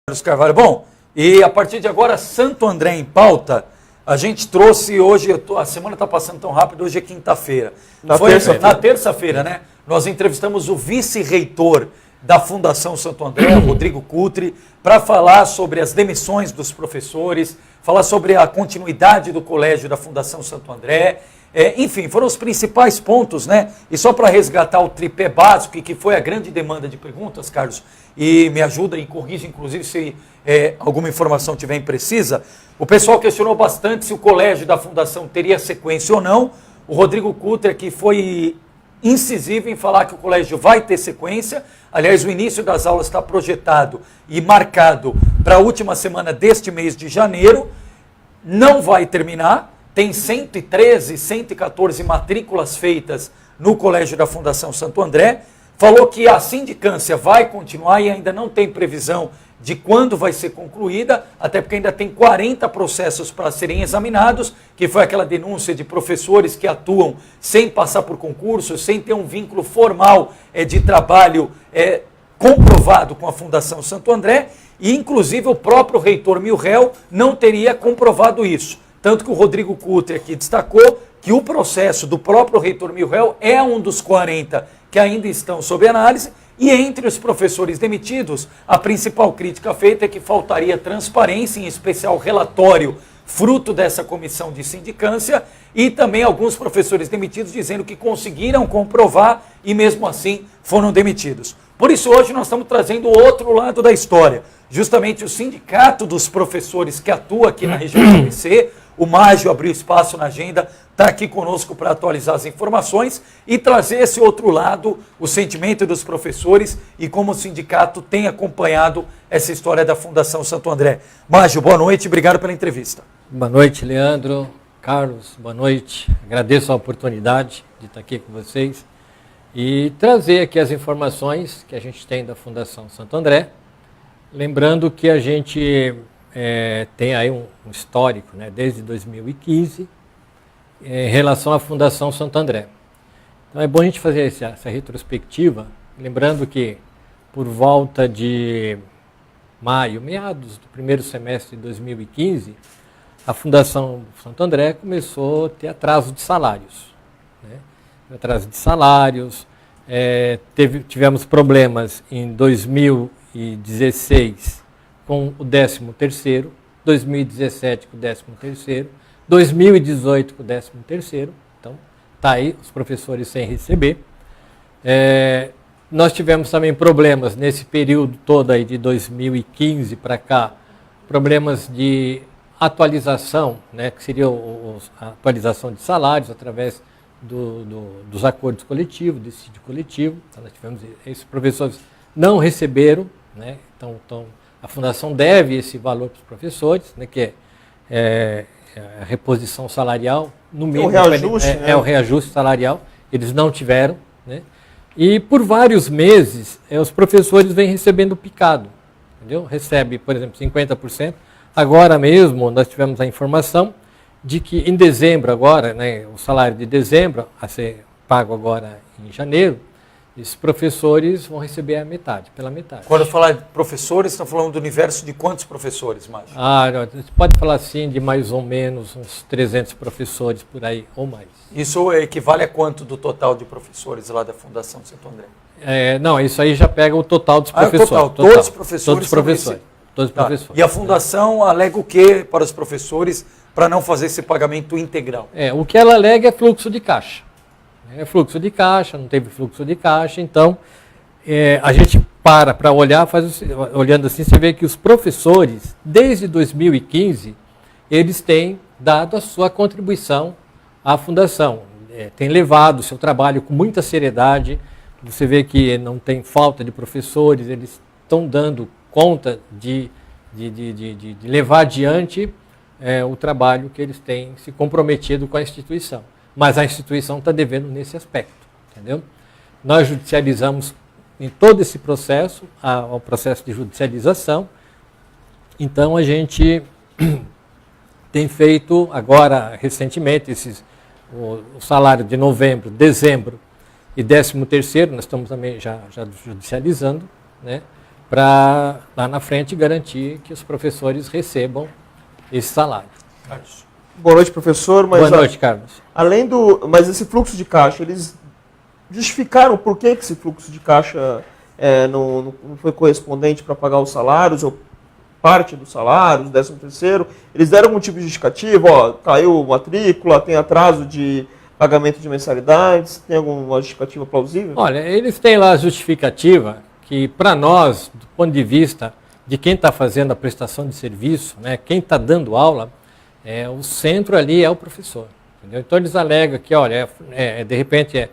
Carlos Carvalho. Bom, e a partir de agora, Santo André em pauta, a gente trouxe hoje, a semana está passando tão rápido, hoje é quinta-feira. Na terça-feira, né? Nós entrevistamos o vice-reitor da Fundação Santo André, Rodrigo Cutri, para falar sobre as demissões dos professores, falar sobre a continuidade do colégio da Fundação Santo André. Enfim, foram os principais pontos, né? E só para resgatar o tripé básico, e que foi a grande demanda de perguntas, Carlos, e me ajuda e corrija, inclusive, se alguma informação tiver imprecisa, o pessoal questionou bastante se o colégio da Fundação teria sequência ou não. O Rodrigo Cutri aqui foi incisivo em falar que o colégio vai ter sequência. Aliás, o início das aulas está projetado e marcado para a última semana deste mês de janeiro. Não vai terminar. Tem 113, 114 matrículas feitas no colégio da Fundação Santo André. Falou que a sindicância vai continuar e ainda não tem previsão de quando vai ser concluída, até porque ainda tem 40 processos para serem examinados, que foi aquela denúncia de professores que atuam sem passar por concurso, sem ter um vínculo formal de trabalho comprovado com a Fundação Santo André, e inclusive o próprio reitor Milréu não teria comprovado isso. Tanto que o Rodrigo Cutri aqui destacou que o processo do próprio reitor Milréu é um dos 40 que ainda estão sob análise, e entre os professores demitidos, a principal crítica feita é que faltaria transparência, em especial relatório fruto dessa comissão de sindicância, e também alguns professores demitidos dizendo que conseguiram comprovar e mesmo assim foram demitidos. Por isso hoje nós estamos trazendo o outro lado da história, justamente o sindicato dos professores que atua aqui na região do ABC. O Mágio abriu espaço na agenda, está aqui conosco para atualizar as informações e trazer esse outro lado, o sentimento dos professores e como o sindicato tem acompanhado essa história da Fundação Santo André. Mágio, boa noite e obrigado pela entrevista. Boa noite, Leandro, Carlos, boa noite. Agradeço a oportunidade de estar aqui com vocês e trazer aqui as informações que a gente tem da Fundação Santo André. Lembrando que a gente tem aí um histórico, né, desde 2015, em relação à Fundação Santo André. Então é bom a gente fazer essa retrospectiva, lembrando que por volta de maio, meados do primeiro semestre de 2015, a Fundação Santo André começou a ter atraso de salários. Né? Atraso de salários, tivemos problemas em 2016 com o 13º, 2017 com o 13º, 2018 com o 13º, então está aí os professores sem receber. Nós tivemos também problemas nesse período todo aí de 2015 para cá, problemas de atualização, né, que seria a atualização de salários através dos acordos coletivos, do dissídio coletivo. Então, nós tivemos esses professores não receberam, né, então a Fundação deve esse valor para os professores, né, que é a reposição salarial, no mínimo, o reajuste salarial, eles não tiveram, né, e por vários meses os professores vêm recebendo picado, entendeu? Recebe, por exemplo, 50%, agora mesmo nós tivemos a informação de que em dezembro agora, né, o salário de dezembro a ser pago agora em janeiro, esses professores vão receber a metade, pela metade. Quando falar de professores, estão falando do universo de quantos professores, Mágio? Você pode falar assim de mais ou menos uns 300 professores por aí, ou mais. Isso equivale a quanto do total de professores lá da Fundação Santo André? Não, isso aí já pega o total dos professores. Total. Todos os professores. Todos os professores. E a Fundação alega o que para os professores para não fazer esse pagamento integral? O que ela alega é fluxo de caixa. Fluxo de caixa, não teve fluxo de caixa, então a gente para olhar, olhando assim, você vê que os professores, desde 2015, eles têm dado a sua contribuição à Fundação, têm levado o seu trabalho com muita seriedade, você vê que não tem falta de professores, eles estão dando conta de levar adiante o trabalho que eles têm se comprometido com a instituição. Mas a instituição está devendo nesse aspecto, entendeu? Nós judicializamos em todo esse processo, o processo de judicialização, então a gente tem feito agora, recentemente, o salário de novembro, dezembro e 13º, nós estamos também já judicializando, né? para lá na frente garantir que os professores recebam esse salário. Boa noite, professor. Boa noite, Carlos. Mas esse fluxo de caixa, eles justificaram por que esse fluxo de caixa não foi correspondente para pagar os salários, ou parte dos salários, 13º? Eles deram algum tipo de justificativa? Caiu matrícula, tem atraso de pagamento de mensalidades, tem alguma justificativa plausível? Olha, eles têm lá a justificativa que, para nós, do ponto de vista de quem está fazendo a prestação de serviço, né, quem está dando aula, o centro ali é o professor. Entendeu? Então eles alegam que, olha, de repente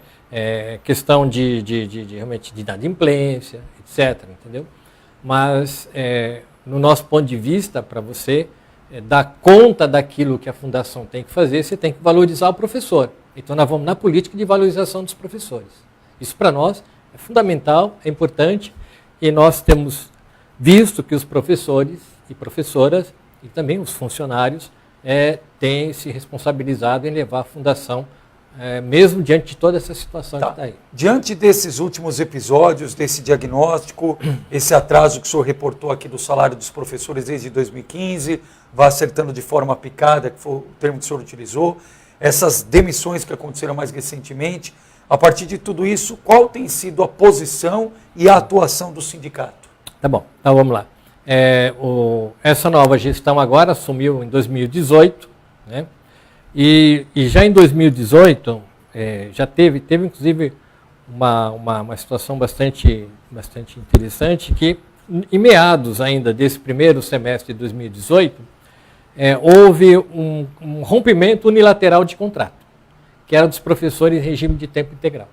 questão realmente de inadimplência, etc. Entendeu? Mas, no nosso ponto de vista, para você dar conta daquilo que a fundação tem que fazer, você tem que valorizar o professor. Então nós vamos na política de valorização dos professores. Isso para nós é fundamental, é importante, e nós temos visto que os professores e professoras e também os funcionários têm se responsabilizado em levar a fundação, mesmo diante de toda essa situação que está aí. Diante desses últimos episódios, desse diagnóstico, esse atraso que o senhor reportou aqui do salário dos professores desde 2015, vai acertando de forma picada, que foi o termo que o senhor utilizou, essas demissões que aconteceram mais recentemente, a partir de tudo isso, qual tem sido a posição e a atuação do sindicato? Tá bom, então vamos lá. Essa nova gestão agora assumiu em 2018, né? E já em 2018, já teve inclusive uma situação bastante interessante, que em meados ainda desse primeiro semestre de 2018, houve um rompimento unilateral de contrato, que era dos professores em regime de tempo integral.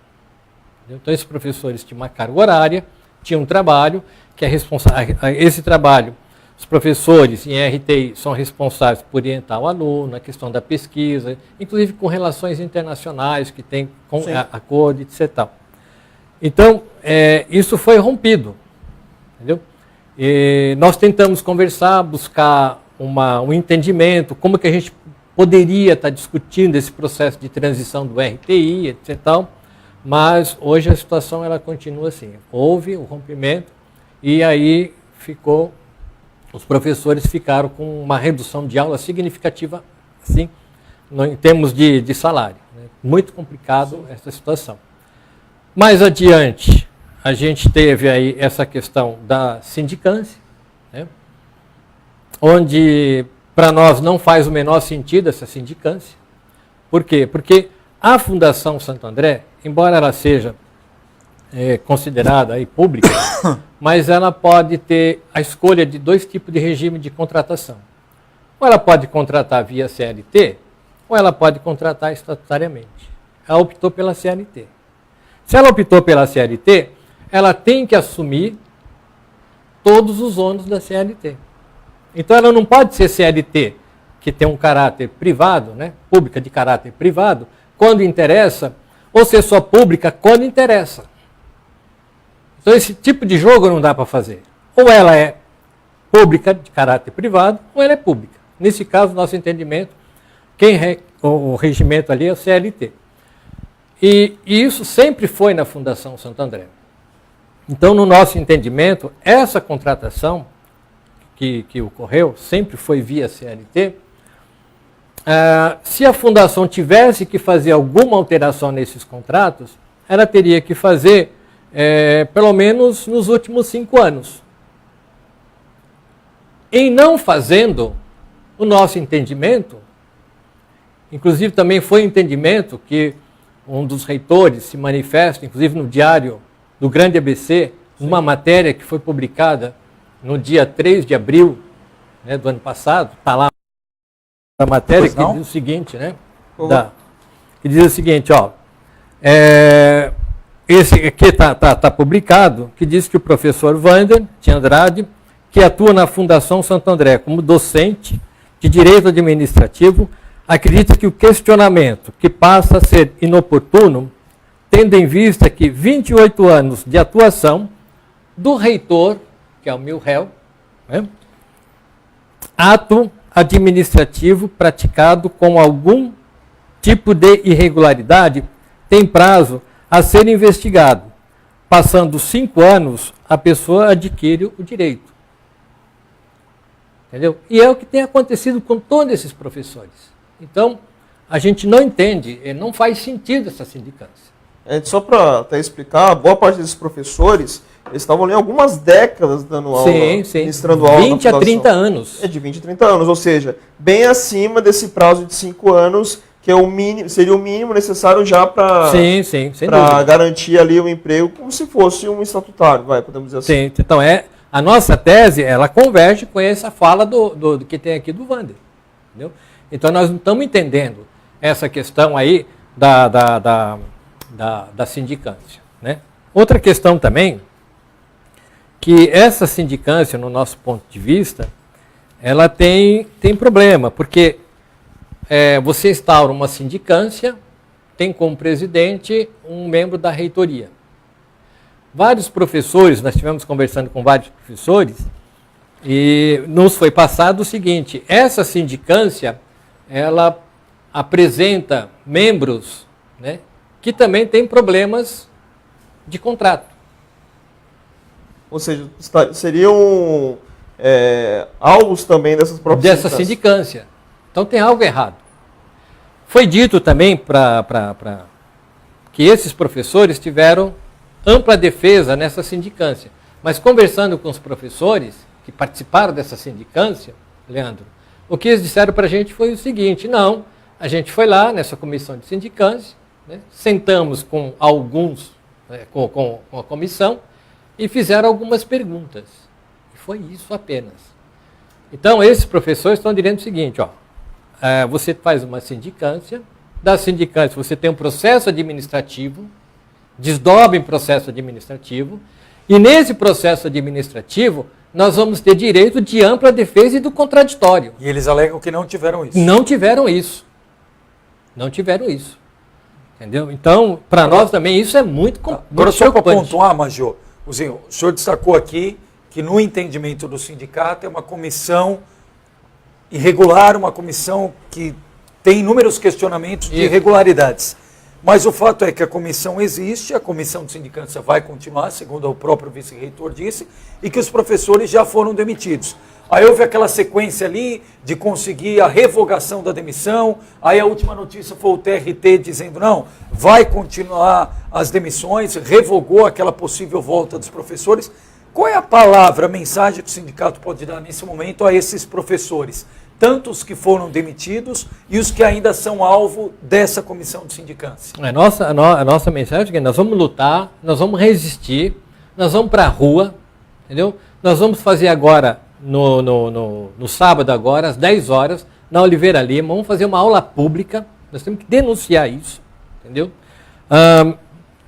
Então esses professores tinham uma carga horária, tinham um trabalho, que é responsável, esse trabalho, os professores em RTI são responsáveis por orientar o aluno, a questão da pesquisa, inclusive com relações internacionais que tem com acordo, etc. Então, isso foi rompido, entendeu? E nós tentamos conversar, buscar um entendimento, como que a gente poderia estar discutindo esse processo de transição do RTI, etc. Mas hoje a situação ela continua assim. Houve o rompimento e aí os professores ficaram com uma redução de aula significativa, assim, em termos de salário. Né? Muito complicado essa situação. Mais adiante, a gente teve aí essa questão da sindicância, né? Onde para nós não faz o menor sentido essa sindicância. Por quê? Porque a Fundação Santo André, embora ela seja considerada aí pública, mas ela pode ter a escolha de dois tipos de regime de contratação. Ou ela pode contratar via CLT, ou ela pode contratar estatutariamente. Ela optou pela CLT. Se ela optou pela CLT, ela tem que assumir todos os ônus da CLT. Então ela não pode ser CLT, que tem um caráter privado, né, pública de caráter privado, quando interessa, ou ser só pública quando interessa. Então esse tipo de jogo não dá para fazer. Ou ela é pública de caráter privado, ou ela é pública. Nesse caso, nosso entendimento, o regimento ali é o CLT. E isso sempre foi na Fundação Santo André. Então, no nosso entendimento, essa contratação que ocorreu sempre foi via CLT. Se a Fundação tivesse que fazer alguma alteração nesses contratos, ela teria que fazer pelo menos nos últimos 5 anos. Em não fazendo, o nosso entendimento, inclusive também foi entendimento que um dos reitores se manifesta, inclusive no Diário do Grande ABC, numa matéria que foi publicada no dia 3 de abril, né, do ano passado, está lá a matéria que diz o seguinte, né? Que diz o seguinte, ó, esse aqui está publicado, que diz que o professor Wander de Andrade, que atua na Fundação Santo André como docente de Direito Administrativo, acredita que o questionamento que passa a ser inoportuno, tendo em vista que 28 anos de atuação do reitor, que é o Milréu, né, ato administrativo praticado com algum tipo de irregularidade, tem prazo a ser investigado, passando 5 anos, a pessoa adquire o direito. Entendeu? E é o que tem acontecido com todos esses professores. Então, a gente não entende, não faz sentido essa sindicância. Só para até explicar, boa parte desses professores, eles estavam ali algumas décadas dando aula, ministrando aula 20 a 30 anos. De 20 a 30 anos, ou seja, bem acima desse prazo de 5 anos, que é o mínimo, seria o mínimo necessário já para garantir ali o emprego, como se fosse um estatutário, podemos dizer assim. Sim, então a nossa tese, ela converge com essa fala do que tem aqui do Wander. Entendeu? Então nós não estamos entendendo essa questão aí da sindicância. Né? Outra questão também, que essa sindicância, no nosso ponto de vista, ela tem problema, porque você instaura uma sindicância, tem como presidente um membro da reitoria. Vários professores, nós estivemos conversando com vários professores, e nos foi passado o seguinte: essa sindicância, ela apresenta membros, né, que também têm problemas de contrato. Ou seja, seriam alvos também dessas próprias dessa sindicância. Então tem algo errado. Foi dito também que esses professores tiveram ampla defesa nessa sindicância. Mas conversando com os professores que participaram dessa sindicância, Leandro, o que eles disseram para a gente foi o seguinte: não, a gente foi lá nessa comissão de sindicância, né, sentamos com alguns, com a comissão, e fizeram algumas perguntas. E foi isso apenas. Então, esses professores estão dizendo o seguinte: você faz uma sindicância, da sindicância você tem um processo administrativo, desdobra em processo administrativo, e nesse processo administrativo nós vamos ter direito de ampla defesa e do contraditório. E eles alegam que não tiveram isso. Não tiveram isso. Não tiveram isso. Entendeu? Então, para nós também isso é muito preocupante. Agora, só para pontuar, Major, o senhor destacou aqui que no entendimento do sindicato é uma comissão irregular, uma comissão que tem inúmeros questionamentos de irregularidades. Mas o fato é que a comissão existe, a comissão de sindicância vai continuar, segundo o próprio vice-reitor disse, e que os professores já foram demitidos. Aí houve aquela sequência ali de conseguir a revogação da demissão, aí a última notícia foi o TRT dizendo não, vai continuar as demissões, revogou aquela possível volta dos professores. Qual é a palavra, a mensagem que o sindicato pode dar nesse momento a esses professores? Tanto os que foram demitidos e os que ainda são alvo dessa comissão de sindicância. A nossa mensagem é que nós vamos lutar, nós vamos resistir, nós vamos para a rua, entendeu? Nós vamos fazer agora, no sábado agora, às 10 horas, na Oliveira Lima, vamos fazer uma aula pública, nós temos que denunciar isso, entendeu?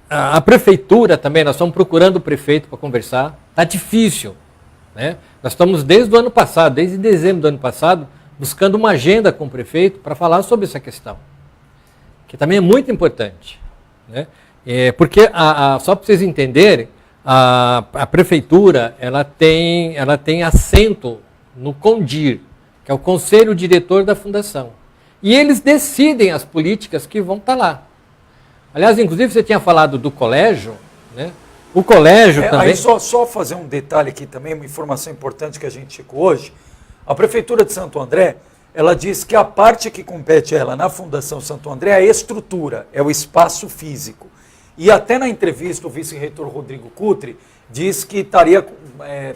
A prefeitura também, nós estamos procurando o prefeito para conversar, está difícil, né? Nós estamos desde o ano passado, desde dezembro do ano passado, buscando uma agenda com o prefeito para falar sobre essa questão, que também é muito importante, né? Porque, só para vocês entenderem, a prefeitura ela tem assento no CONDIR, que é o Conselho Diretor da Fundação, e eles decidem as políticas que vão estar lá. Aliás, inclusive, você tinha falado do colégio, né? O colégio também... Aí só fazer um detalhe aqui também, uma informação importante que a gente chegou hoje. A Prefeitura de Santo André, ela diz que a parte que compete a ela na Fundação Santo André é a estrutura, é o espaço físico. E até na entrevista o vice-reitor Rodrigo Cutri diz que estaria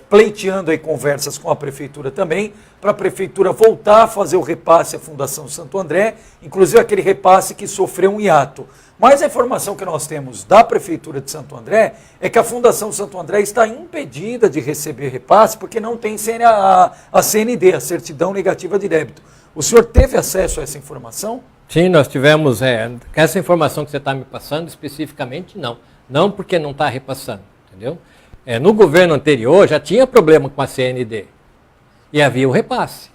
pleiteando aí conversas com a Prefeitura também, para a Prefeitura voltar a fazer o repasse à Fundação Santo André, inclusive aquele repasse que sofreu um hiato. Mas a informação que nós temos da Prefeitura de Santo André é que a Fundação Santo André está impedida de receber repasse porque não tem a CND, a Certidão Negativa de Débito. O senhor teve acesso a essa informação? Sim, nós tivemos. Essa informação que você está me passando, especificamente, não. Não porque não está repassando, entendeu? No governo anterior já tinha problema com a CND e havia o repasse.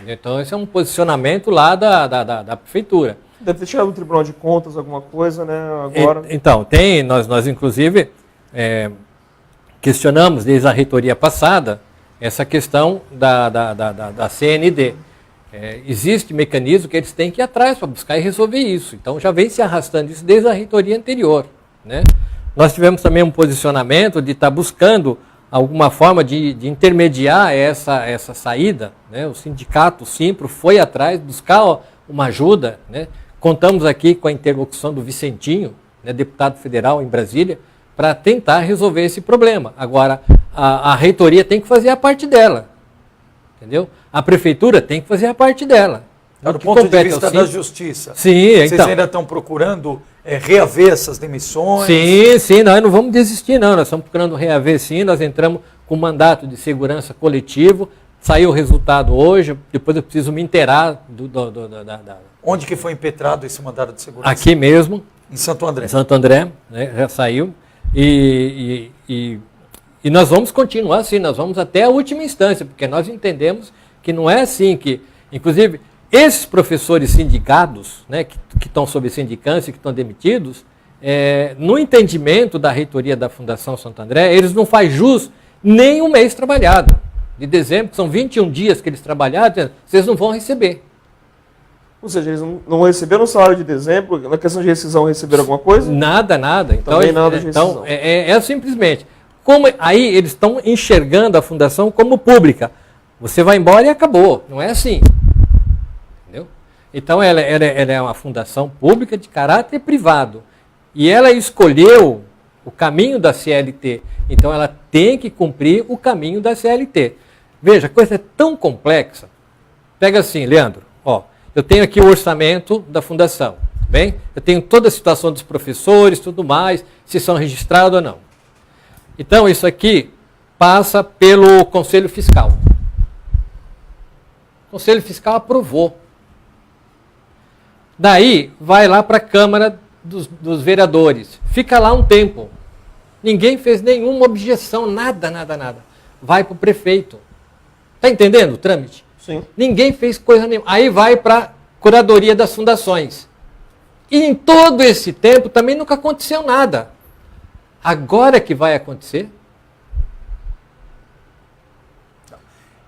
Então, esse é um posicionamento lá da Prefeitura. Deve ter chegado no Tribunal de Contas, alguma coisa, né? Agora... Então, nós inclusive questionamos desde a reitoria passada essa questão da CND. Existe mecanismo que eles têm que ir atrás para buscar e resolver isso. Então, já vem se arrastando isso desde a reitoria anterior, né? Nós tivemos também um posicionamento de estar buscando alguma forma de intermediar essa saída, né? O sindicato, o Simpro, foi atrás, buscar uma ajuda, né? Contamos aqui com a interlocução do Vicentinho, né, deputado federal em Brasília, para tentar resolver esse problema. Agora, a reitoria tem que fazer a parte dela, entendeu? A prefeitura tem que fazer a parte dela. Do ponto de vista da justiça, sim, vocês ainda estão procurando reaver essas demissões? Sim, nós não vamos desistir não, nós estamos procurando reaver sim, nós entramos com mandato de segurança coletivo, saiu o resultado hoje, depois eu preciso me inteirar Onde que foi impetrado esse mandato de segurança? Aqui mesmo. Em Santo André. Em Santo André, né, já saiu. E nós vamos continuar assim, nós vamos até a última instância, porque nós entendemos que não é assim que, inclusive, esses professores sindicados, né, que estão sob sindicância, que estão demitidos, no entendimento da reitoria da Fundação Santo André, eles não fazem jus nem um mês trabalhado. De dezembro, que são 21 dias que eles trabalharam, vocês não vão receber. Ou seja, eles não receberam o salário de dezembro, na questão de rescisão receberam alguma coisa? Nada. Então, também nada de rescisão. Então, simplesmente, como aí eles estão enxergando a fundação como pública. Você vai embora e acabou, não é assim. Entendeu? Então, ela é uma fundação pública de caráter privado. E ela escolheu o caminho da CLT. Então, ela tem que cumprir o caminho da CLT. Veja, a coisa é tão complexa. Pega assim, Leandro, eu tenho aqui o orçamento da fundação, bem? Eu tenho toda a situação dos professores, tudo mais, se são registrados ou não. Então, isso aqui passa pelo Conselho Fiscal. O Conselho Fiscal aprovou. Daí, vai lá para a Câmara dos Vereadores. Fica lá um tempo. Ninguém fez nenhuma objeção, nada. Vai para o prefeito. Está entendendo o trâmite? Sim. Ninguém fez coisa nenhuma. Aí vai para a Curadoria das Fundações. E em todo esse tempo também nunca aconteceu nada. Agora que vai acontecer?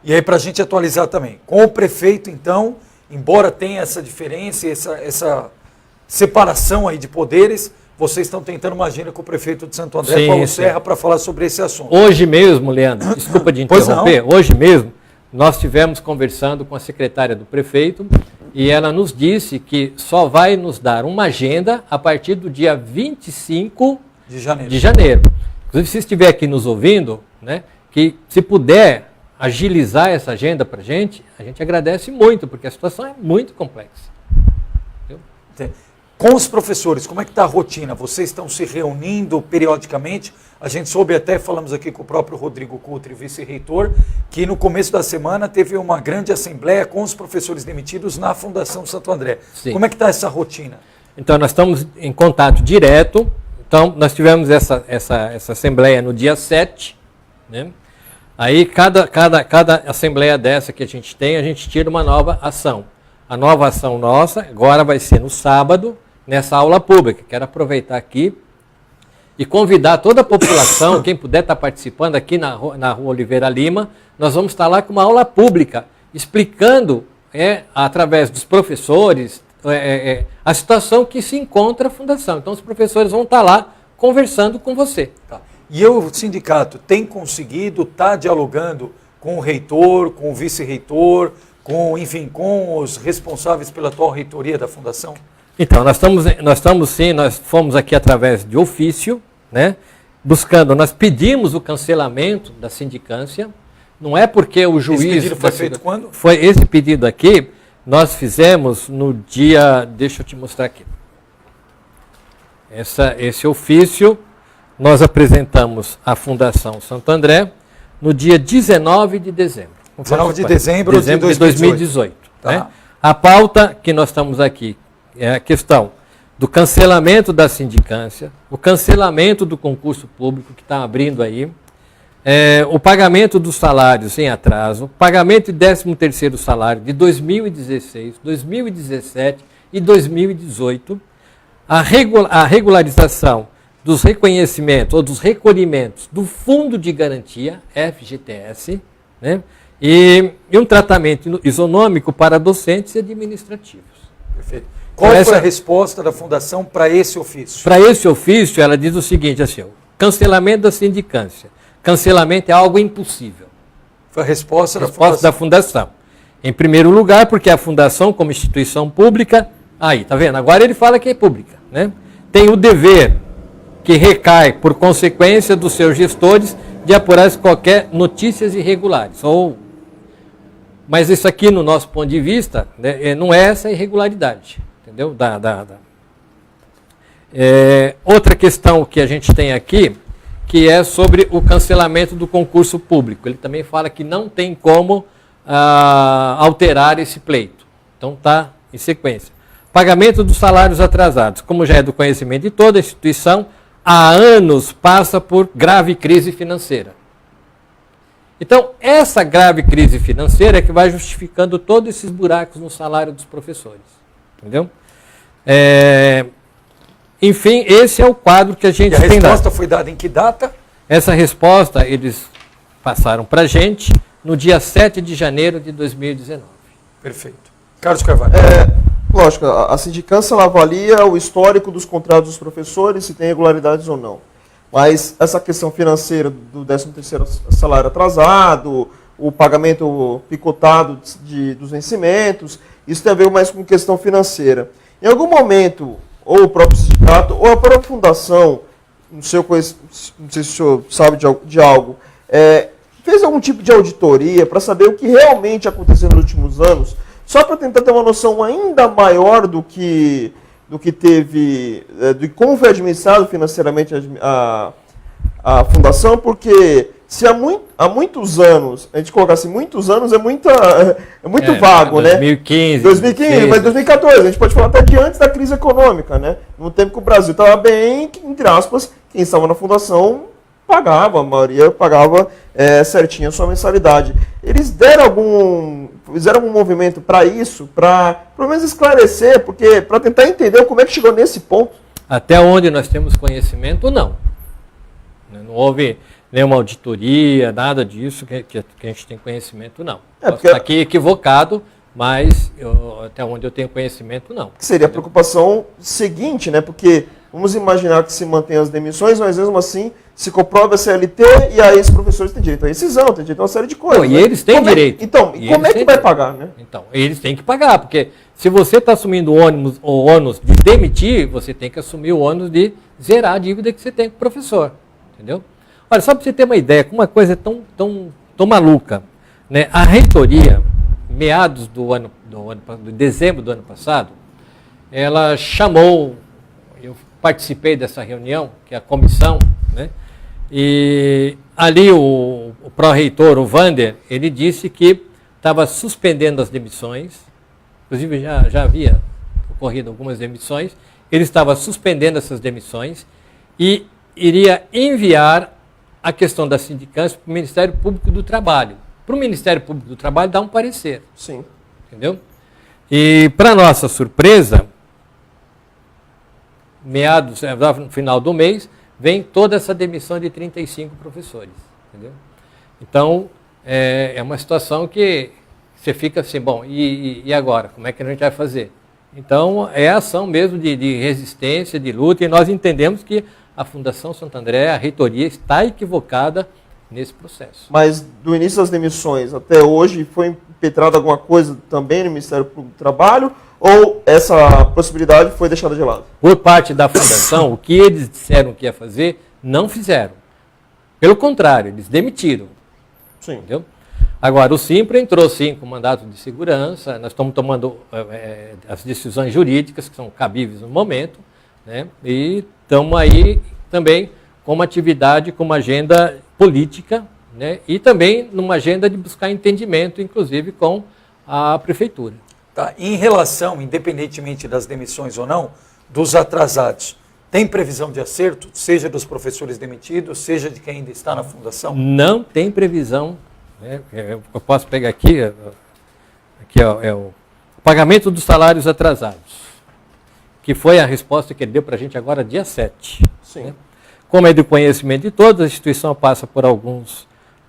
E aí, para a gente atualizar também, com o prefeito, então, embora tenha essa diferença, essa separação aí de poderes, vocês estão tentando uma agenda com o prefeito de Santo André, Paulo Serra, para falar sobre esse assunto. Hoje mesmo, Leandro, desculpa de interromper, hoje mesmo, nós estivemos conversando com a secretária do prefeito e ela nos disse que só vai nos dar uma agenda a partir do dia 25 de janeiro. Inclusive, se estiver aqui nos ouvindo, né, que se puder agilizar essa agenda para a gente agradece muito, porque a situação é muito complexa. Entendeu? Com os professores, como é que está a rotina? Vocês estão se reunindo periodicamente? A gente soube até, falamos aqui com o próprio Rodrigo Coutri, vice-reitor, que no começo da semana teve uma grande assembleia com os professores demitidos na Fundação Santo André. Sim. Como é que está essa rotina? Então, nós estamos em contato direto. Então, nós tivemos essa assembleia no dia 7, né? Aí, cada assembleia dessa que a gente tem, a gente tira uma nova ação. A nova ação nossa agora vai ser no sábado, nessa aula pública. Quero aproveitar aqui e convidar toda a população, quem puder estar participando aqui na Rua Oliveira Lima, nós vamos estar lá com uma aula pública, explicando, através dos professores, a situação que se encontra a Fundação. Então, os professores vão estar lá conversando com você. Tá. E o sindicato tem conseguido estar dialogando com o reitor, com o vice-reitor, com os responsáveis pela atual reitoria da Fundação? Então, nós estamos sim, nós fomos aqui através de ofício, né, buscando, nós pedimos o cancelamento da sindicância, não é porque o juiz... Esse pedido foi feito quando? Foi esse pedido aqui, nós fizemos no dia, deixa eu te mostrar aqui, esse ofício nós apresentamos à Fundação Santo André no dia 19 de dezembro. 19 de dezembro de 2018. Tá. Né? A pauta que nós estamos aqui é a questão do cancelamento da sindicância, o cancelamento do concurso público que está abrindo aí, o pagamento dos salários em atraso, pagamento de 13º salário de 2016, 2017 e 2018, a regularização dos reconhecimentos ou dos recolhimentos do Fundo de Garantia, FGTS, né? E um tratamento isonômico para docentes e administrativos. Perfeito. Qual foi a resposta da Fundação para esse ofício? Para esse ofício, ela diz o seguinte, assim, ó, cancelamento da sindicância. Cancelamento é algo impossível. Foi a resposta da Fundação. Em primeiro lugar, porque a Fundação, como instituição pública, aí, tá vendo? Agora ele fala que é pública, né? Tem o dever que recai por consequência dos seus gestores de apurar qualquer notícias irregulares. Mas isso aqui, no nosso ponto de vista, né, não é essa irregularidade. Entendeu? Outra questão que a gente tem aqui, que é sobre o cancelamento do concurso público. Ele também fala que não tem como alterar esse pleito. Então está em sequência. Pagamento dos salários atrasados. Como já é do conhecimento de toda a instituição, há anos passa por grave crise financeira. Então, essa grave crise financeira é que vai justificando todos esses buracos no salário dos professores. Entendeu? Enfim, esse é o quadro que a gente tem. E a resposta foi dada em que data? Essa resposta eles passaram para a gente no dia 7 de janeiro de 2019. Perfeito. Carlos Carvalho. Lógico, a sindicância ela avalia o histórico dos contratos dos professores, se tem irregularidades ou não. Mas essa questão financeira do 13º salário atrasado, o pagamento picotado dos vencimentos, isso tem a ver mais com questão financeira. Em algum momento, ou o próprio sindicato, ou a própria fundação, não sei se o senhor sabe de algo, fez algum tipo de auditoria para saber o que realmente aconteceu nos últimos anos, só para tentar ter uma noção ainda maior do que teve, de como foi administrado financeiramente a fundação, porque se há muitos anos, a gente colocar assim, muitos anos é muito vago, 2015, né? 2015, mas 2014, a gente pode falar até de antes da crise econômica, né? No tempo que o Brasil estava bem, entre aspas, quem estava na fundação pagava, a maioria pagava certinho a sua mensalidade. Eles fizeram algum movimento para isso, para pelo menos esclarecer, porque para tentar entender como é que chegou nesse ponto? Até onde nós temos conhecimento, não. Não houve nenhuma auditoria, nada disso que a gente tem conhecimento, não. Posso estar aqui equivocado, mas até onde eu tenho conhecimento, não. Seria a preocupação seguinte, né? Porque vamos imaginar que se mantém as demissões, mas mesmo assim se comprova a CLT e aí esses professores têm direito a rescisão, têm direito a uma série de coisas. Não, e eles têm direito. Então, como é que vai pagar, né? Então, eles têm que pagar, porque se você está assumindo o ônus de demitir, você tem que assumir o ônus de zerar a dívida que você tem com o professor. Entendeu? Olha, só para você ter uma ideia, como uma coisa tão maluca, né? A reitoria, meados de dezembro do ano passado, ela chamou, eu participei dessa reunião, que é a comissão, né? E ali o pró-reitor, o Vander, ele disse que estava suspendendo as demissões, inclusive já havia ocorrido algumas demissões, ele estava suspendendo essas demissões e iria enviar a questão da sindicância para o Ministério Público do Trabalho. Para o Ministério Público do Trabalho dar um parecer. Sim. Entendeu? E, para nossa surpresa, no final do mês, vem toda essa demissão de 35 professores. Entendeu? Então, é uma situação que você fica assim, bom, e agora? Como é que a gente vai fazer? Então, é ação mesmo de resistência, de luta, e nós entendemos que a Fundação Santo André, a reitoria, está equivocada nesse processo. Mas do início das demissões até hoje, foi impetrada alguma coisa também no Ministério Público do Trabalho, ou essa possibilidade foi deixada de lado? Por parte da Fundação, o que eles disseram que ia fazer, não fizeram. Pelo contrário, eles demitiram. Sim. Entendeu? Agora, o Simpra entrou sim com mandato de segurança, nós estamos tomando as decisões jurídicas que são cabíveis no momento, né? E estamos aí também com uma atividade, com uma agenda política, né? E também numa agenda de buscar entendimento, inclusive com a prefeitura. Tá. Em relação, independentemente das demissões ou não, dos atrasados, tem previsão de acerto, seja dos professores demitidos, seja de quem ainda está na fundação? Não tem previsão. Né? Eu posso pegar aqui ó, o pagamento dos salários atrasados, que foi a resposta que ele deu para a gente agora, dia 7. Sim. Né? Como é do conhecimento de todos, a instituição passa por há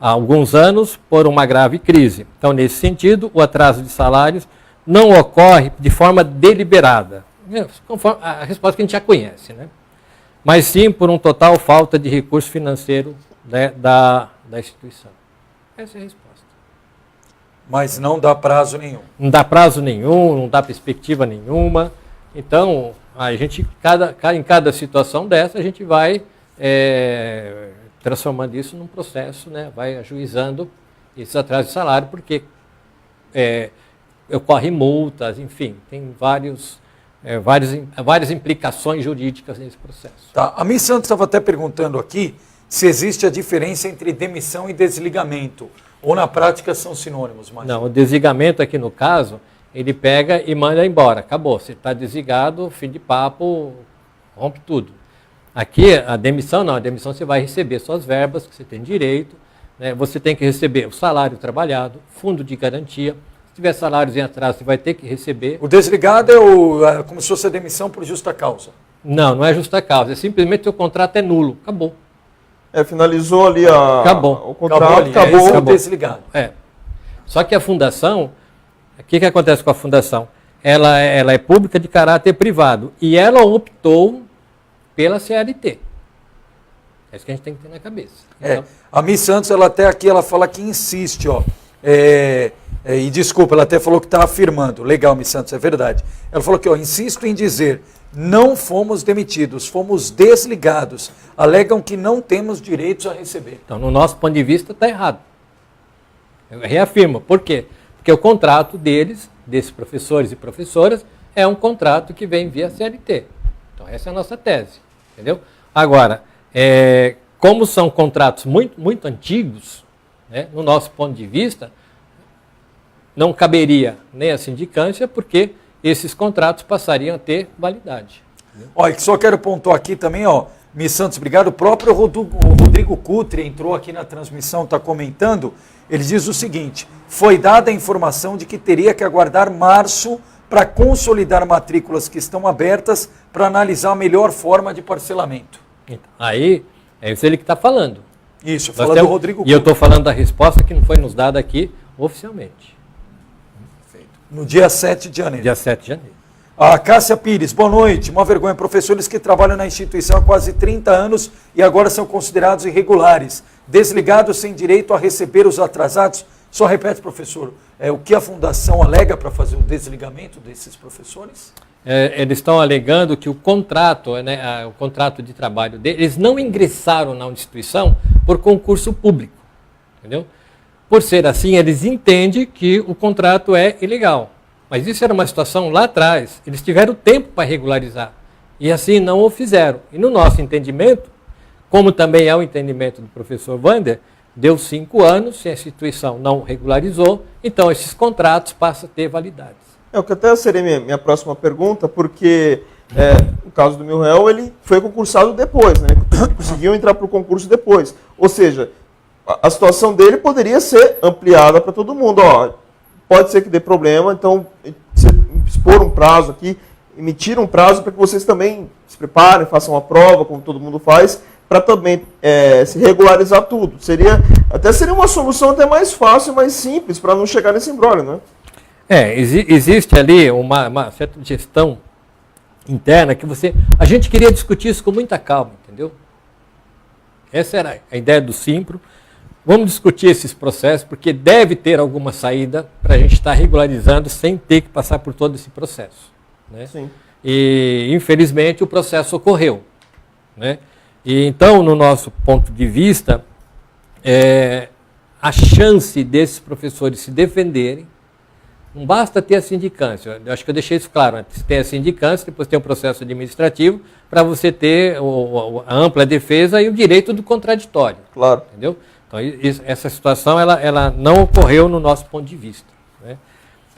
alguns anos por uma grave crise. Então, nesse sentido, o atraso de salários não ocorre de forma deliberada. Conforme a resposta que a gente já conhece, né? Mas sim por um total falta de recurso financeiro, né, da instituição. Essa é a resposta. Mas não dá prazo nenhum. Não dá prazo nenhum, não dá perspectiva nenhuma. Então, a gente, em cada situação dessa, a gente vai transformando isso num processo, né? Vai ajuizando esses atrasos de salário, porque ocorrem multas, enfim, tem várias implicações jurídicas nesse processo. Tá. A Miss Santos estava até perguntando aqui se existe a diferença entre demissão e desligamento, ou na prática são sinônimos. Mas... Não, o desligamento aqui no caso, ele pega e manda embora, acabou, você está desligado, fim de papo, rompe tudo. Aqui, a demissão não, a demissão você vai receber suas verbas que você tem direito, né? Você tem que receber o salário trabalhado, fundo de garantia, se tiver salários em atraso, você vai ter que receber. O desligado é como se fosse a demissão por justa causa. Não, não é justa causa, é simplesmente o seu contrato é nulo, acabou. Finalizou ali acabou. O contrato, acabou. Desligado. Só que a fundação, o que acontece com a fundação? Ela é pública de caráter privado e ela optou pela CLT. É isso que a gente tem que ter na cabeça. Então, a Miss Santos, ela até aqui, ela fala que insiste, ó. E desculpa, ela até falou que está afirmando. Legal, Miss Santos, é verdade. Ela falou que, ó, insisto em dizer, não fomos demitidos, fomos desligados. Alegam que não temos direitos a receber. Então, no nosso ponto de vista, está errado. Eu reafirmo. Por quê? Porque o contrato deles, desses professores e professoras, é um contrato que vem via CLT. Então, essa é a nossa tese. Entendeu? Agora, como são contratos muito, muito antigos, né, no nosso ponto de vista, não caberia nem a sindicância, porque esses contratos passariam a ter validade. Olha, só quero pontuar aqui também, ó, Miss Santos, obrigado. O próprio Rodrigo Cutre entrou aqui na transmissão, está comentando. Ele diz o seguinte: foi dada a informação de que teria que aguardar março para consolidar matrículas que estão abertas para analisar a melhor forma de parcelamento. Então, aí, é isso ele que está falando. Isso, falando do Rodrigo Cutre. E eu estou falando da resposta que não foi nos dada aqui oficialmente. No dia 7 de janeiro. Dia 7 de janeiro. A Cássia Pires, boa noite. Uma vergonha, professores que trabalham na instituição há quase 30 anos e agora são considerados irregulares, desligados sem direito a receber os atrasados. Só repete, professor, o que a fundação alega para fazer o desligamento desses professores? Eles estão alegando que o contrato de trabalho deles, eles não ingressaram na instituição por concurso público, entendeu? Por ser assim, eles entendem que o contrato é ilegal. Mas isso era uma situação lá atrás. Eles tiveram tempo para regularizar. E assim não o fizeram. E no nosso entendimento, como também é o entendimento do professor Wander, deu 5 anos, se a instituição não regularizou, então esses contratos passam a ter validade. O que até seria minha próxima pergunta, porque no caso do Milrel, ele foi concursado depois, né? Conseguiu entrar para o concurso depois. Ou seja, a situação dele poderia ser ampliada para todo mundo. Ó, pode ser que dê problema, então expor um prazo aqui, emitir um prazo para que vocês também se preparem, façam uma prova, como todo mundo faz, para também se regularizar tudo. Seria uma solução até mais fácil, mais simples, para não chegar nesse imbróglio, né? Existe ali uma certa gestão interna que a gente queria discutir isso com muita calma, entendeu? Essa era a ideia do Simpro. Vamos discutir esses processos, porque deve ter alguma saída para a gente estar regularizando sem ter que passar por todo esse processo, né? Sim. E, infelizmente, o processo ocorreu, né? E, então, no nosso ponto de vista, a chance desses professores se defenderem, não basta ter a sindicância. Eu acho que eu deixei isso claro. Antes tem a sindicância, depois tem o processo administrativo, para você ter a ampla defesa e o direito do contraditório. Claro. Entendeu? Então, essa situação ela não ocorreu no nosso ponto de vista, né?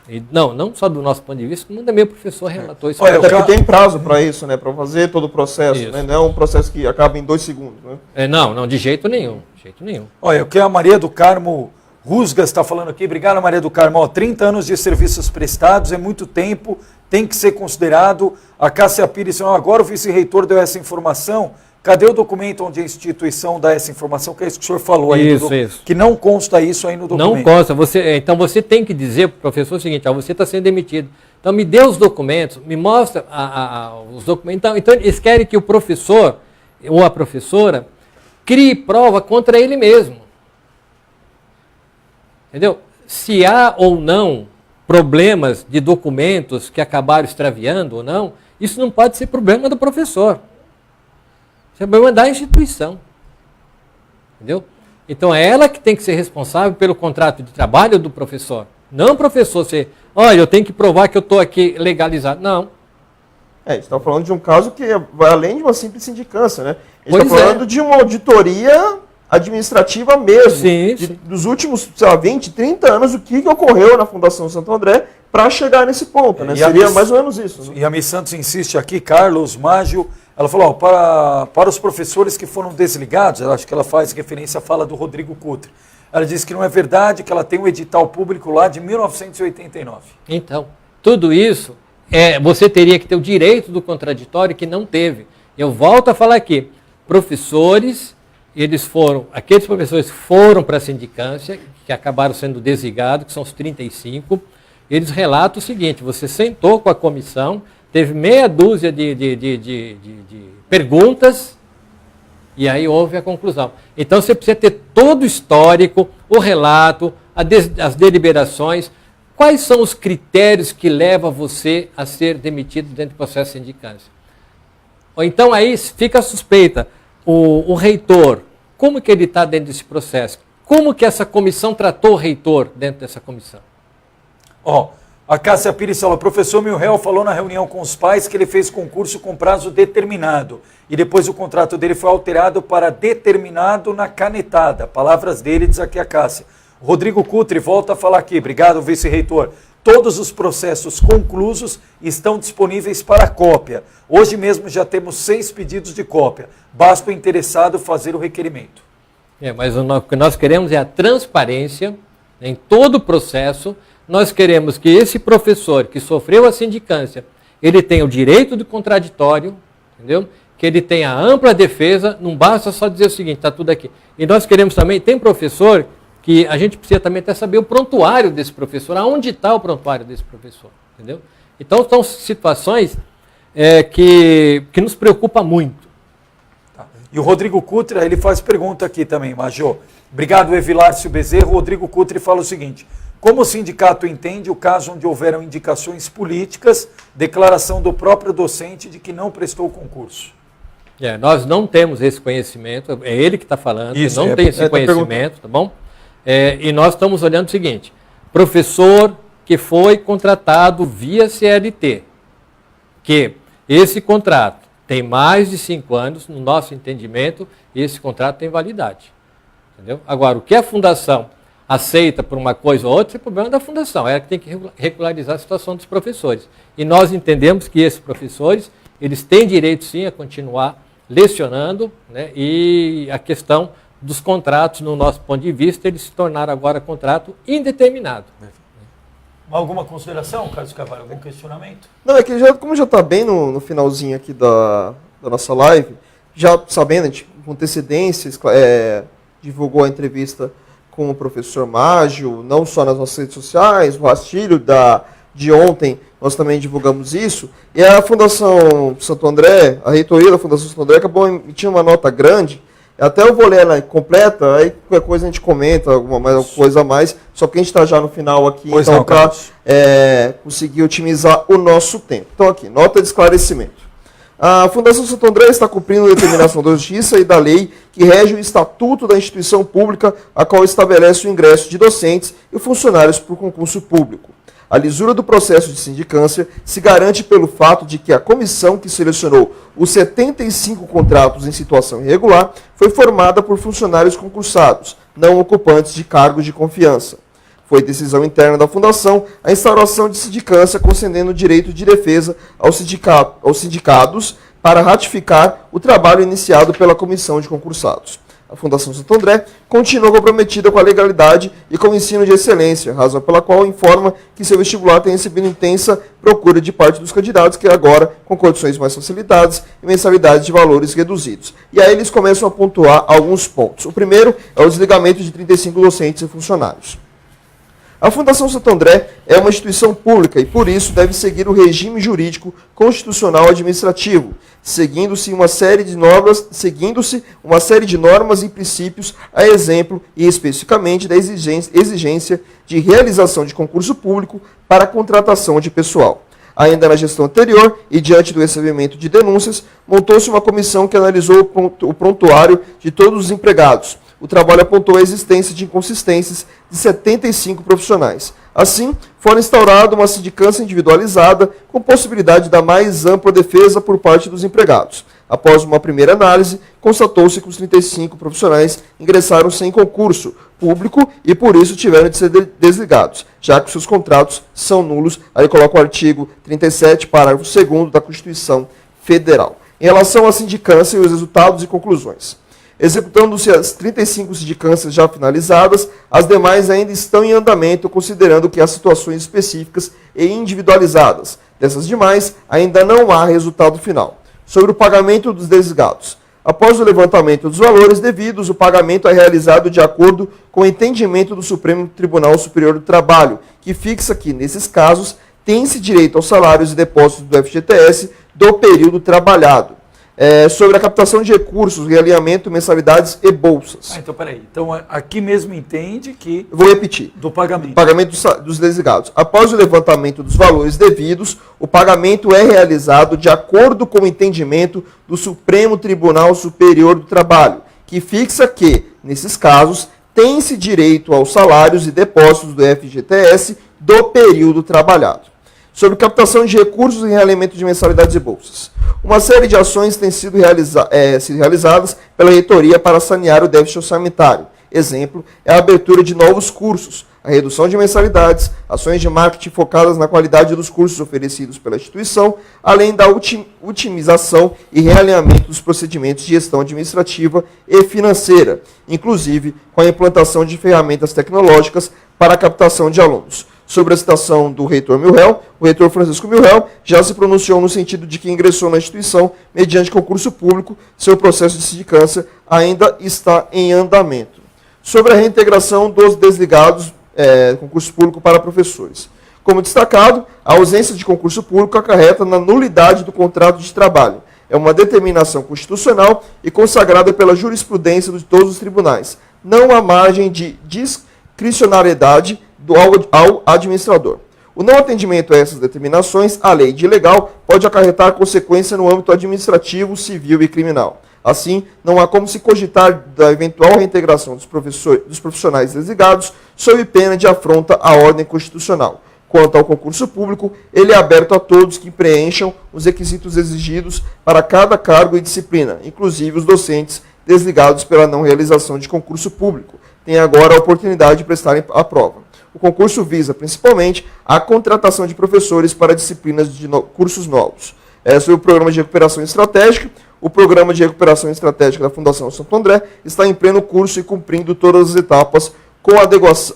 E não só do nosso ponto de vista, como também o professor relatou isso. Até porque tem prazo para isso, né? Para fazer todo o processo, né? Não é um processo que acaba em 2 segundos, né? Não, de jeito nenhum. De jeito nenhum. Olha, o que a Maria do Carmo Rusgas está falando aqui, obrigado Maria do Carmo, 30 anos de serviços prestados, é muito tempo, tem que ser considerado. A Cássia Pires, agora o vice-reitor deu essa informação, Cadê o documento onde a instituição dá essa informação? Que é isso que o senhor falou aí. Isso. Que não consta isso aí no documento. Não consta. Então você tem que dizer para o professor o seguinte, você está sendo demitido. Então me dê os documentos, me mostra os documentos. Então eles querem que o professor ou a professora crie prova contra ele mesmo. Entendeu? Se há ou não problemas de documentos que acabaram extraviando ou não, isso não pode ser problema do professor. Isso é problema da instituição. Entendeu? Então é ela que tem que ser responsável pelo contrato de trabalho do professor. Não o professor ser, olha, eu tenho que provar que eu estou aqui legalizado. Não. A gente está falando de um caso que vai além de uma simples sindicância, né? A gente está falando de uma auditoria administrativa mesmo. Sim. Dos últimos, sei lá, 20, 30 anos, o que ocorreu na Fundação Santo André para chegar nesse ponto, né? Seria mais ou menos isso. Né? E a Miss Santos insiste aqui, Carlos, Mágio, ela falou, para os professores que foram desligados, eu acho que ela faz referência à fala do Rodrigo Cutre. Ela diz que não é verdade, que ela tem um edital público lá de 1989. Então, tudo isso, você teria que ter o direito do contraditório que não teve. Eu volto a falar aqui, professores, aqueles professores foram para a sindicância, que acabaram sendo desligados, que são os 35, eles relatam o seguinte, você sentou com a comissão, teve meia dúzia de perguntas, e aí houve a conclusão. Então você precisa ter todo o histórico, o relato, as deliberações, quais são os critérios que levam você a ser demitido dentro do processo de sindicância. Ou então aí fica a suspeita, o reitor, como que ele está dentro desse processo? Como que essa comissão tratou o reitor dentro dessa comissão? A Cássia Pires falou, o professor Milrel falou na reunião com os pais que ele fez concurso com prazo determinado e depois o contrato dele foi alterado para determinado na canetada. Palavras dele, diz aqui a Cássia. Rodrigo Cutre volta a falar aqui, obrigado vice-reitor. Todos os processos conclusos estão disponíveis para cópia. Hoje mesmo já temos 6 pedidos de cópia. Basta o interessado fazer o requerimento. Mas o que nós queremos é a transparência em todo o processo. Nós queremos que esse professor que sofreu a sindicância, ele tenha o direito do contraditório, entendeu? Que ele tenha ampla defesa, não basta só dizer o seguinte, está tudo aqui. E nós queremos também, tem professor que a gente precisa também até saber o prontuário desse professor, aonde está o prontuário desse professor, entendeu? Então são situações que nos preocupam muito. Tá. E o Rodrigo Cutre, ele faz pergunta aqui também, Major. Obrigado, Evilárcio Bezerro. O Rodrigo Cutre fala o seguinte, como o sindicato entende o caso onde houveram indicações políticas, declaração do próprio docente de que não prestou o concurso? Nós não temos esse conhecimento, é ele que está falando, isso, não tem esse conhecimento, tá bom? E nós estamos olhando o seguinte, professor que foi contratado via CLT, que esse contrato tem mais de 5 anos, no nosso entendimento, esse contrato tem validade. Entendeu? Agora, o que a fundação aceita por uma coisa ou outra, é problema da fundação, ela que tem que regularizar a situação dos professores. E nós entendemos que esses professores, eles têm direito sim a continuar lecionando, né, e a questão dos contratos, no nosso ponto de vista, eles se tornaram agora contrato indeterminado. Alguma consideração, Carlos Carvalho? Algum questionamento? Não, é que como já está bem no finalzinho aqui da nossa live, já sabendo, a gente, com antecedência, divulgou a entrevista com o professor Mágio, não só nas nossas redes sociais, o rastilho de ontem, nós também divulgamos isso, e a Fundação Santo André, a reitoria da Fundação Santo André, acabou emitindo uma nota grande, até eu vou ler ela completa, aí qualquer coisa a gente comenta, alguma coisa a mais, só que a gente está já no final aqui, pois então para conseguir otimizar o nosso tempo. Então aqui, nota de esclarecimento. A Fundação Santo André está cumprindo a determinação da Justiça e da lei que rege o estatuto da instituição pública, a qual estabelece o ingresso de docentes e funcionários por concurso público. A lisura do processo de sindicância se garante pelo fato de que a comissão que selecionou os 75 contratos em situação irregular foi formada por funcionários concursados, não ocupantes de cargos de confiança. Foi decisão interna da Fundação a instauração de sindicância concedendo o direito de defesa aos sindicados para ratificar o trabalho iniciado pela comissão de concursados. A Fundação Santo André continua comprometida com a legalidade e com o ensino de excelência, razão pela qual informa que seu vestibular tem recebido intensa procura de parte dos candidatos, que agora com condições mais facilitadas e mensalidades de valores reduzidos. E aí eles começam a pontuar alguns pontos. O primeiro é o desligamento de 35 docentes e funcionários. A Fundação Santo André é uma instituição pública e, por isso, deve seguir o regime jurídico constitucional administrativo, seguindo-se uma série de normas e princípios, a exemplo e especificamente da exigência de realização de concurso público para a contratação de pessoal. Ainda na gestão anterior e diante do recebimento de denúncias, montou-se uma comissão que analisou o prontuário de todos os empregados. O trabalho apontou a existência de inconsistências de 75 profissionais. Assim, foi instaurada uma sindicância individualizada com possibilidade da mais ampla defesa por parte dos empregados. Após uma primeira análise, constatou-se que os 35 profissionais ingressaram sem concurso público e, por isso, tiveram de ser desligados, já que seus contratos são nulos. Aí coloca o artigo 37, parágrafo 2º da Constituição Federal. Em relação à sindicância e os resultados e conclusões. Executando-se as 35 sindicâncias já finalizadas, as demais ainda estão em andamento, considerando que há situações específicas e individualizadas. Dessas demais, ainda não há resultado final. Sobre o pagamento dos desligados. Após o levantamento dos valores devidos, o pagamento é realizado de acordo com o entendimento do Supremo Tribunal Superior do Trabalho, que fixa que, nesses casos, tem-se direito aos salários e depósitos do FGTS do período trabalhado. Sobre a captação de recursos, realinhamento, mensalidades e bolsas. Então, peraí. Então, aqui mesmo entende que... Eu vou repetir. Do pagamento. Pagamento dos desligados. Após o levantamento dos valores devidos, o pagamento é realizado de acordo com o entendimento do Supremo Tribunal Superior do Trabalho, que fixa que, nesses casos, tem-se direito aos salários e depósitos do FGTS do período trabalhado. Sobre captação de recursos e realinhamento de mensalidades e bolsas. Uma série de ações têm sido realizadas pela reitoria para sanear o déficit orçamentário. Exemplo é a abertura de novos cursos, a redução de mensalidades, ações de marketing focadas na qualidade dos cursos oferecidos pela instituição, além da otimização e realinhamento dos procedimentos de gestão administrativa e financeira, inclusive com a implantação de ferramentas tecnológicas para a captação de alunos. Sobre a citação do reitor Milhel, o reitor Francisco Milhel já se pronunciou no sentido de que ingressou na instituição mediante concurso público, seu processo de sindicância ainda está em andamento. Sobre a reintegração dos desligados, concurso público para professores. Como destacado, a ausência de concurso público acarreta na nulidade do contrato de trabalho. É uma determinação constitucional e consagrada pela jurisprudência de todos os tribunais. Não há margem de discricionariedade ao administrador. O não atendimento a essas determinações, a lei de ilegal, pode acarretar consequência no âmbito administrativo, civil e criminal. Assim, não há como se cogitar da eventual reintegração dos profissionais desligados sob pena de afronta à ordem constitucional. Quanto ao concurso público, ele é aberto a todos que preencham os requisitos exigidos para cada cargo e disciplina, inclusive os docentes desligados pela não realização de concurso público. Têm agora a oportunidade de prestarem a prova. O concurso visa, principalmente, a contratação de professores para disciplinas de cursos novos. Sobre o Programa de Recuperação Estratégica, o Programa de Recuperação Estratégica da Fundação Santo André está em pleno curso e cumprindo todas as etapas com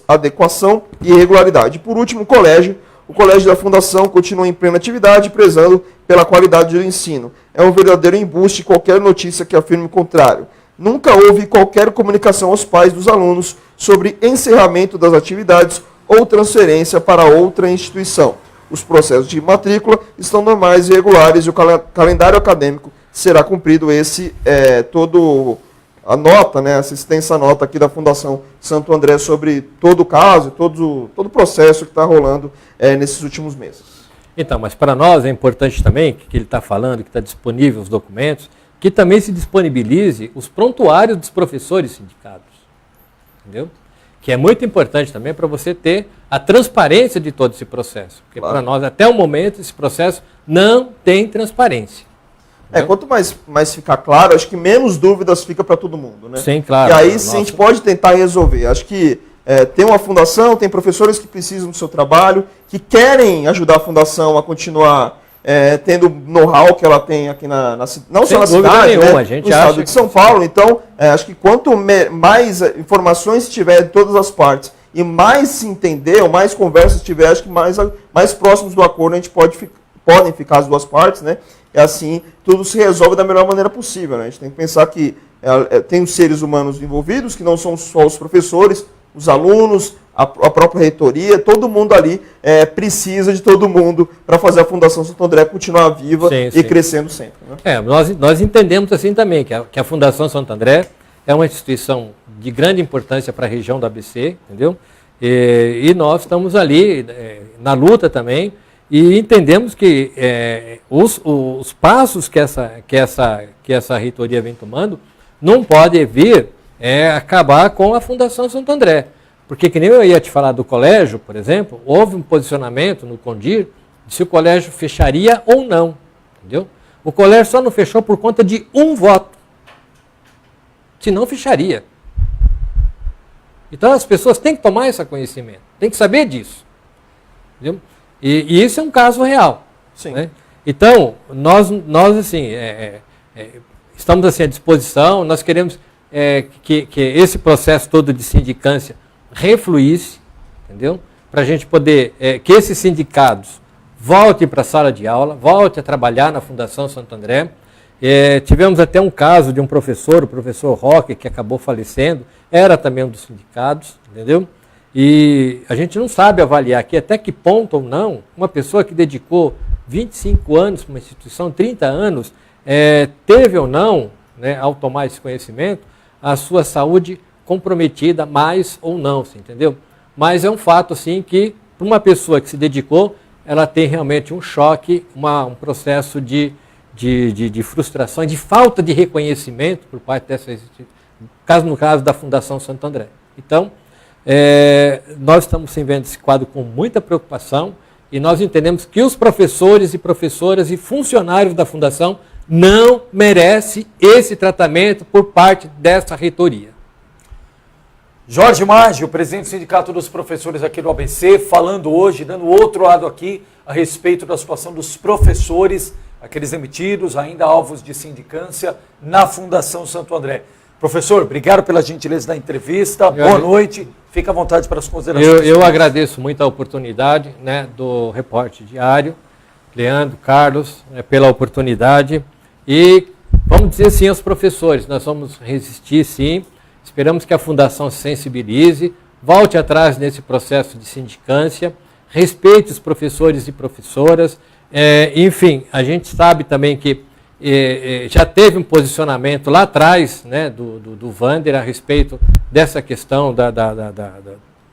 adequação e regularidade. Por último, o Colégio da Fundação continua em plena atividade, prezando pela qualidade do ensino. É um verdadeiro embuste qualquer notícia que afirme o contrário. Nunca houve qualquer comunicação aos pais dos alunos sobre encerramento das atividades ou transferência para outra instituição. Os processos de matrícula estão normais e regulares e o calendário acadêmico será cumprido. Todo a nota, essa extensa nota aqui da Fundação Santo André sobre todo o caso, todo o processo que está rolando nesses últimos meses. Então, mas para nós é importante também, que ele está falando, que está disponível os documentos, que também se disponibilize os prontuários dos professores sindicados. Entendeu? Que é muito importante também para você ter a transparência de todo esse processo. Porque claro, para nós, até o momento, esse processo não tem transparência. Quanto mais ficar claro, acho que menos dúvidas fica para todo mundo, né? Sim, claro. E aí sim, a gente pode tentar resolver. Acho que tem uma fundação, tem professores que precisam do seu trabalho, que querem ajudar a fundação a continuar tendo know-how que ela tem aqui não só na cidade, nenhuma, né, no estado de São Paulo. Então, acho que quanto mais informações tiver de todas as partes e mais se entender, ou mais conversas tiver, acho que mais próximos do acordo a gente podem ficar as duas partes, né? E assim tudo se resolve da melhor maneira possível, né? A gente tem que pensar que tem os seres humanos envolvidos, que não são só os professores, os alunos, a própria reitoria, todo mundo ali precisa de todo mundo para fazer a Fundação Santo André continuar viva e crescendo sempre. Né? Nós entendemos assim também que a Fundação Santo André é uma instituição de grande importância para a região do ABC, entendeu? E nós estamos ali na luta também e entendemos que os passos que essa reitoria vem tomando não pode vir acabar com a Fundação Santo André. Porque, que nem eu ia te falar do colégio, por exemplo, houve um posicionamento no CONDIR de se o colégio fecharia ou não. Entendeu? O colégio só não fechou por conta de um voto. Se não, fecharia. Então as pessoas têm que tomar esse conhecimento, têm que saber disso. Entendeu? E isso é um caso real. Sim. Né? Então, nós assim, estamos assim, à disposição, nós queremos que esse processo todo de sindicância refluísse, entendeu? Para a gente poder, que esses sindicados voltem para a sala de aula, voltem a trabalhar na Fundação Santo André. Tivemos até um caso de um professor, o professor Roque, que acabou falecendo, era também um dos sindicatos, entendeu? E a gente não sabe avaliar aqui até que ponto ou não uma pessoa que dedicou 25 anos para uma instituição, 30 anos, teve ou não, né, ao tomar esse conhecimento, a sua saúde comprometida mais ou não, entendeu? Mas é um fato, assim, que para uma pessoa que se dedicou, ela tem realmente um choque, um processo de frustração, de falta de reconhecimento por parte dessa instituição, no caso da Fundação Santo André. Então, nós estamos vendo esse quadro com muita preocupação e nós entendemos que os professores e professoras e funcionários da Fundação não merecem esse tratamento por parte dessa reitoria. Jorge Maggio, presidente do Sindicato dos Professores aqui do ABC, falando hoje, dando outro lado aqui a respeito da situação dos professores, aqueles demitidos, ainda alvos de sindicância, na Fundação Santo André. Professor, obrigado pela gentileza da entrevista, boa noite, fica à vontade para as considerações. Eu agradeço muito a oportunidade, né, do Repórter Diário, Leandro, Carlos, pela oportunidade, e vamos dizer sim aos professores, nós vamos resistir sim. Esperamos que a Fundação se sensibilize, volte atrás nesse processo de sindicância, respeite os professores e professoras. Enfim, a gente sabe também que já teve um posicionamento lá atrás, né, do Vander a respeito dessa questão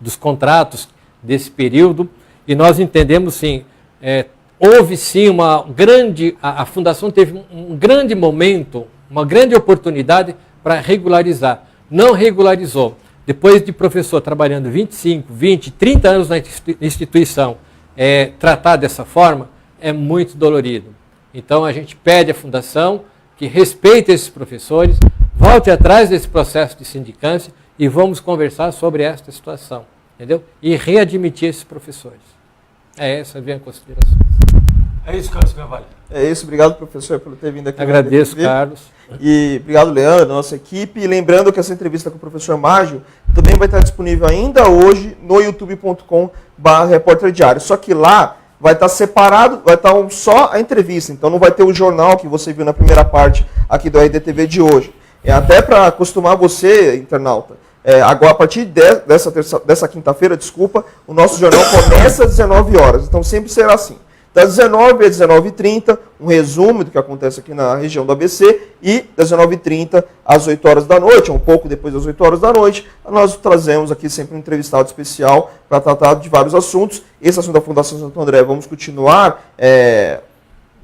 dos contratos desse período, e nós entendemos sim, houve sim a Fundação teve um grande momento, uma grande oportunidade para regularizar. Não regularizou. Depois de professor trabalhando 25, 20, 30 anos na instituição, tratar dessa forma é muito dolorido. Então a gente pede à Fundação que respeite esses professores, volte atrás desse processo de sindicância e vamos conversar sobre esta situação, entendeu? E readmitir esses professores. Essa é a minha consideração. É isso, Carlos Carvalho. É isso, obrigado, professor, por ter vindo aqui. Agradeço, Carlos. E obrigado, Leandro, nossa equipe. E lembrando que essa entrevista com o professor Maggio também vai estar disponível ainda hoje no youtube.com/Repórter Diário. Só que lá vai estar separado, vai estar só a entrevista. Então não vai ter o jornal que você viu na primeira parte aqui do RDTV de hoje. Até para acostumar você, internauta. Agora, a partir dessa quinta-feira, o nosso jornal começa às 19 horas. Então sempre será assim. Das 19 às 19h30, um resumo do que acontece aqui na região do ABC, e das 19h30 às 8 horas da noite, um pouco depois das 8 horas da noite, nós trazemos aqui sempre um entrevistado especial para tratar de vários assuntos. Esse assunto da Fundação Santo André vamos continuar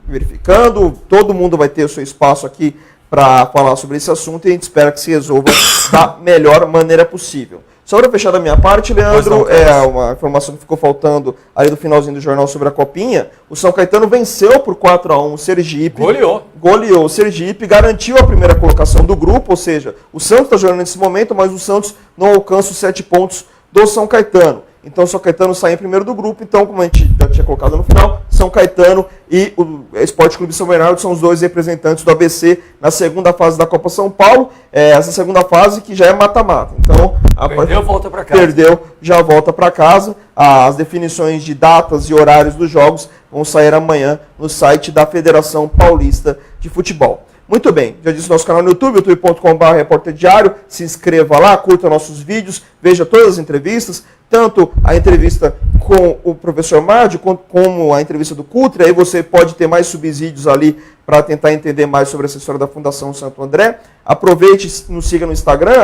verificando, todo mundo vai ter o seu espaço aqui para falar sobre esse assunto e a gente espera que se resolva da melhor maneira possível. Só para fechar da minha parte, Leandro, uma informação que ficou faltando ali do finalzinho do jornal sobre a Copinha. O São Caetano venceu por 4-1 o Sergipe. Goleou o Sergipe, garantiu a primeira colocação do grupo, ou seja, o Santos está jogando nesse momento, mas o Santos não alcança os 7 pontos do São Caetano. Então o São Caetano sai em primeiro do grupo, então como a gente já tinha colocado no final, São Caetano e o Esporte Clube São Bernardo são os 2 representantes do ABC na segunda fase da Copa São Paulo. Essa segunda fase que já é mata-mata. Então, perdeu, volta para casa. Perdeu, já volta para casa. As definições de datas e horários dos jogos vão sair amanhã no site da Federação Paulista de Futebol. Muito bem, já disse nosso canal no YouTube, youtube.com/Repórter Diário. Se inscreva lá, curta nossos vídeos, veja todas as entrevistas, tanto a entrevista com o professor Mádio, como a entrevista do Cutre. Aí você pode ter mais subsídios ali para tentar entender mais sobre essa história da Fundação Santo André. Aproveite, nos siga no Instagram,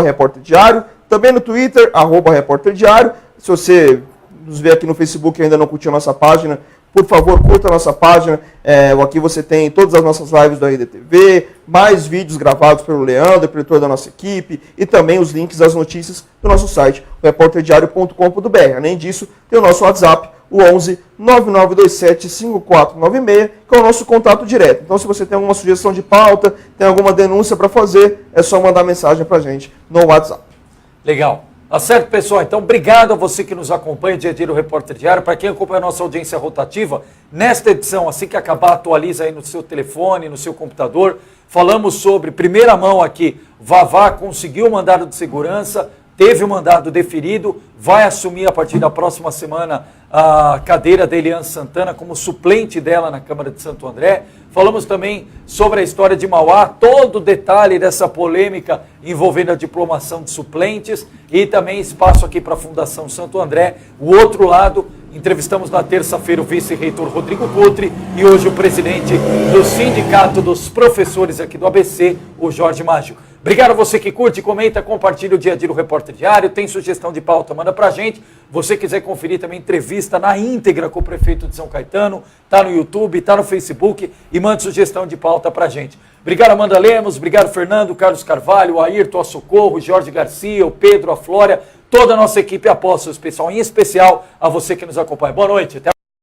@Repórter Diário, também no Twitter, @Repórter Diário. Se você nos vê aqui no Facebook e ainda não curtiu a nossa página, por favor, curta a nossa página. Aqui você tem todas as nossas lives do RDTV, mais vídeos gravados pelo Leandro, pelo toda a nossa equipe, e também os links das notícias do nosso site, repórterdiario.com.br. Além disso, tem o nosso WhatsApp, o 11 9927 5496, que é o nosso contato direto. Então, se você tem alguma sugestão de pauta, tem alguma denúncia para fazer, é só mandar mensagem para a gente no WhatsApp. Legal. Tá certo, pessoal? Então, obrigado a você que nos acompanha, dia a dia do Repórter Diário. Para quem acompanha a nossa audiência rotativa, nesta edição, assim que acabar, atualiza aí no seu telefone, no seu computador. Falamos sobre, primeira mão aqui, Vavá conseguiu o mandado de segurança, teve o mandado deferido, vai assumir a partir da próxima semana a cadeira da Eliane Santana como suplente dela na Câmara de Santo André. Falamos também sobre a história de Mauá, todo o detalhe dessa polêmica envolvendo a diplomação de suplentes e também espaço aqui para a Fundação Santo André. O outro lado, entrevistamos na terça-feira o vice-reitor Rodrigo Cutre e hoje o presidente do Sindicato dos Professores aqui do ABC, o Jorge Mágio. Obrigado a você que curte, comenta, compartilha o dia a dia do Repórter Diário. Tem sugestão de pauta, manda pra gente. Você quiser conferir também entrevista na íntegra com o prefeito de São Caetano, tá no YouTube, tá no Facebook e manda sugestão de pauta pra gente. Obrigado, Amanda Lemos, obrigado, Fernando, Carlos Carvalho, o Ayrton, a Socorro, o Jorge Garcia, o Pedro, a Flória, toda a nossa equipe Apóstolos, pessoal, em especial a você que nos acompanha. Boa noite, até